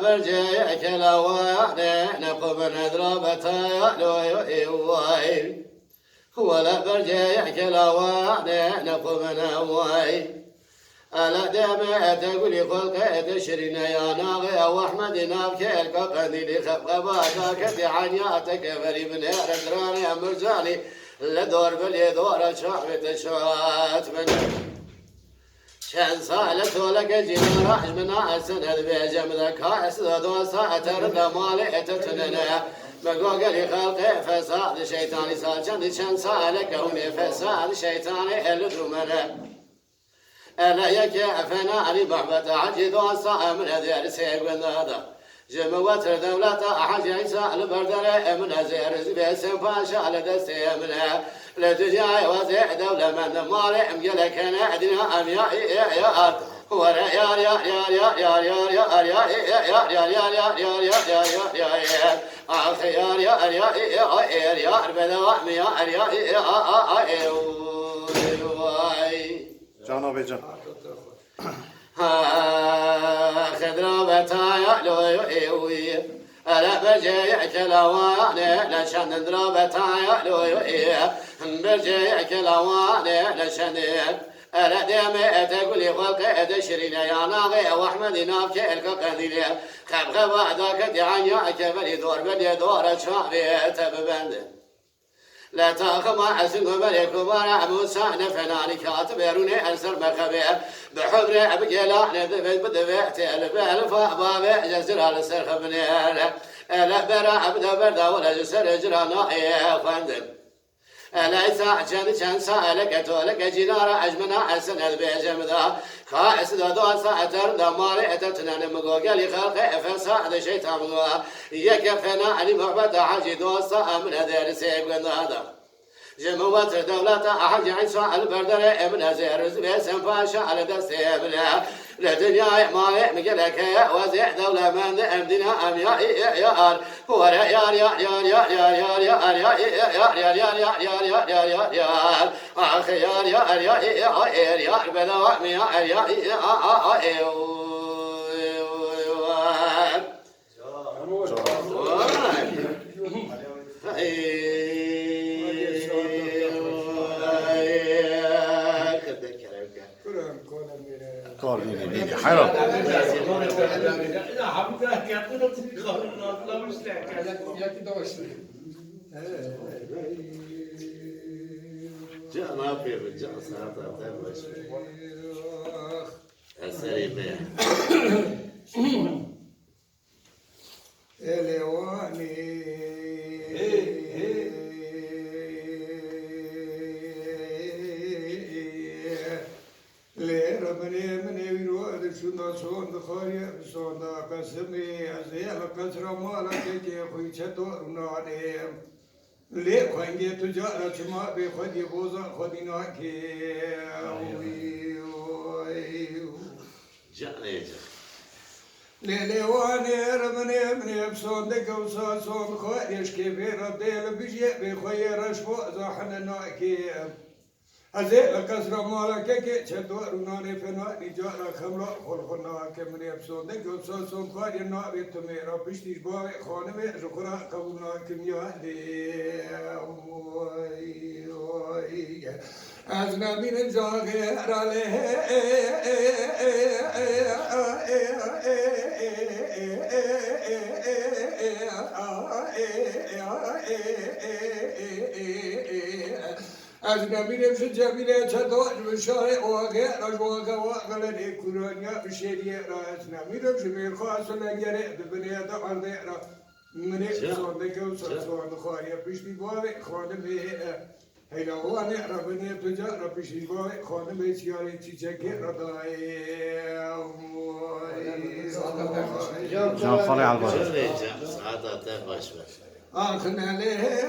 برجع كلاواني نقوم نضربتها لوي ولا برجع كلاواني نقوم نواي ألا دمع تقولي خلق تشرينا يا ناغي أو أحمد نابك الكقدي لخبقباتك دعانياتك فري من هردراني أمرجاني لدور بلي دور شعب تشوات من شان سالت ولك جينا راج من أسند بيجم ذكا أسدو ساتر دمالي تتننا مقوقلي خلق فساد شيطاني سالجن شان سالك هوني فساد شيطاني اللدومنا ألا يكافنا علي بحبة عجيد وصاء من هذه السيق والنهضة جموات دولة أحد عيسى البردر من هزير زبيسن فاشا لدستي منها لتجاي وزيع دولة من مالي مقلك نعدنا أم يا أرض ورا يا يا يا يا يا يا يا يا يا يا يا يا يا يا أخ يا يا يا يا يا بدوام يا يا جناب جان خضربتها يعلوي ألا برجع كلاواني لشان ضربتها يعلوي برجع كلاواني لشان ألا ديمي تقولي خلق دشرين يا ناغي وأحمد نابك الكقنديل خب بعدك دعانيا كبري دور بلي دور شعبي تببند لا تاخما حسن ملك وبرع موسى نفناني كاتب يروني أنسر مخبئ بحبر أبقلا نذبت بدفعت البالف بابع جزر على السرخ بنيال لا برع أبدا بردا ولا جسر جرانا يا خندم لا يساعد كان سالك تولك جنار أجمنا أسند بجمدا خاص دو ساعتر دماري أتتنا مقوقلي خلق فساد شيطان يكفنا علي محبت حاجي دوسا من هذا السيب هذا جموات دولة أحد عيسى البردر ابن هزير زبيسن فاشا على دستيبنا لدنيا ما مقلك وزيع دولة من أمدنا أم يا هو يا يا يا يا يا يا يا يا يا يا يا يا يا أخ يا يا يا يا يا بدوام يا يا کار می‌بینی حیران جاء ما في رجع ساعة تبغى السريع الواني شنا صون خاري صونا قسمي أزيل قصر مالك كي خوي شدور نادم ليه خويني تجارة ما بخدي بوزا خدي ناكي جاني ليلواني رمني من بصون دقوسا صون خاريش كبير الديل بيجي بخوي رشفو زحن ناكي أزيل قصر مالك كي شدور ناني فناني جارا خملا خلقنا كمن يبصون دقو صون خاري نابي تميرا بشتيش باوي خانمي شكرا قبولنا كميا دي أزنا من الزاغير عليه أزنا من الجميلة تدور بشارع وغير أجواغ وغلد كورانيا بشريع أزنا من الجميل خاص لجري ببني دعال ديرا من صندق وصند خاريا بشتي باوي خانمي هيدا هو نعرف بني تجارة بشتي باوي خانمي سياري تيجي رداي جان خالي على البر ساعة تبغى آخنا له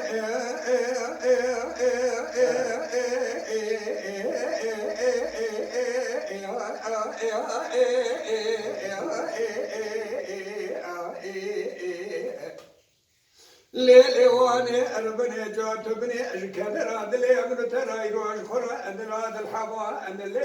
ليلي واني البني جات بني اشكدر عدلي من ترى يروح خرا عند هذا الحوا عند لي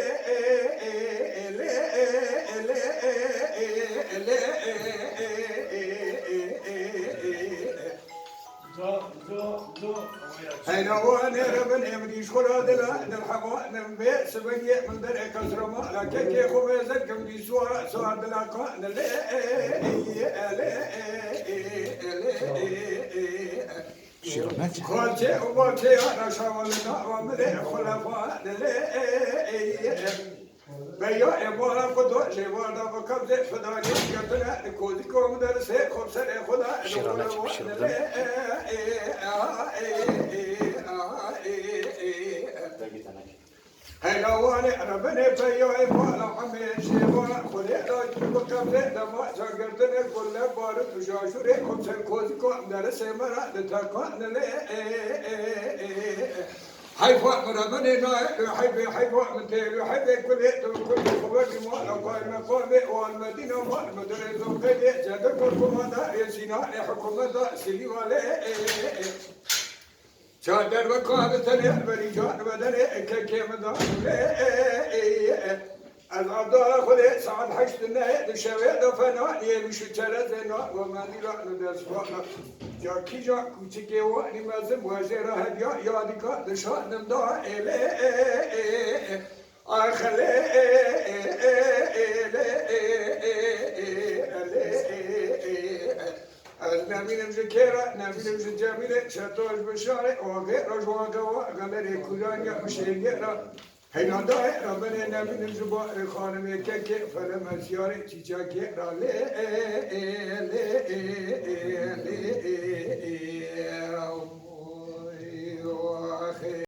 هينواني ربن امريش خلا دلا الحوا نمبي سبني من در كسر ما لكي خبزت كم دي سوا سوا دلا قان لا خالتي وباتي انا شاولنا وملي خلفاء بيا ابونا قدو جيوانا وكبد فداني قتنا كودكم درسه خبسر خدا هينواني ربنا بيا ابونا عمي شيوانا خلي راج وكبد دما زغرتنا كل بار تجاشوري خبسر كودكم درسه مرا دتقان حيفا ربنا ناي حيفا متير حيفا كل خبر ما لقى المقام والمدينة والمدينة زوجي جد كل دا يسينا حكومة سلي ولا شادر وقابتني بريجان بدني كم دا الأرض خلي سعد حشتنا الشوارع فنا يمشي تلازنا وما نلا ندرسنا جاكي جاك وتجي واني مازم وزير هديا يادك دشان نمدا إلى أخلي نامين مذكرة نامين مجاملة شطوش بشارة وغير رجوا جوا قمر كلانيا مشيرة هينا داي ربنا نامين الزباء خانم كك فلما سيارة تجاكي رالي